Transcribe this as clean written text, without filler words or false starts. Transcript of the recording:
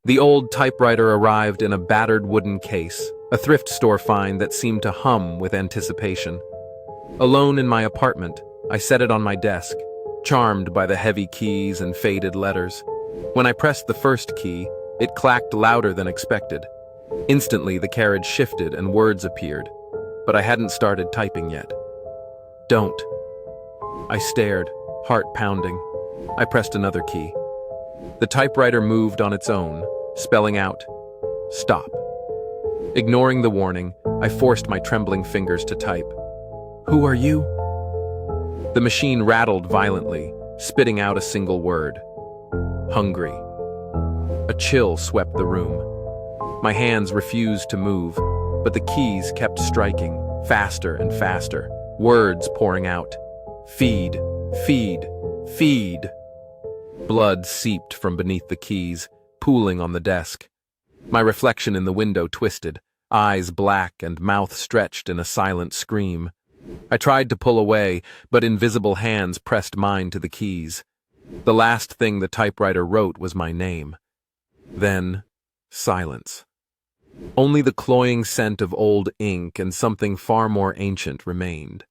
The old typewriter arrived in a battered wooden case, a thrift store find that seemed to hum with anticipation. Alone in my apartment, I set it on my desk, charmed by the heavy keys and faded letters. When I pressed the first key, it clacked louder than expected. Instantly, the carriage shifted and words appeared, but I hadn't started typing yet. Don't. I stared, heart pounding. I pressed another key. The typewriter moved on its own, spelling out, stop. Ignoring the warning, I forced my trembling fingers to type. Who are you? The machine rattled violently, spitting out a single word. Hungry. A chill swept the room. My hands refused to move, but the keys kept striking, faster and faster, words pouring out. Feed, feed, feed. Blood seeped from beneath the keys, pooling on the desk. My reflection in the window twisted, eyes black and mouth stretched in a silent scream. I tried to pull away, but invisible hands pressed mine to the keys. The last thing the typewriter wrote was my name. Then, silence. Only the cloying scent of old ink and something far more ancient remained.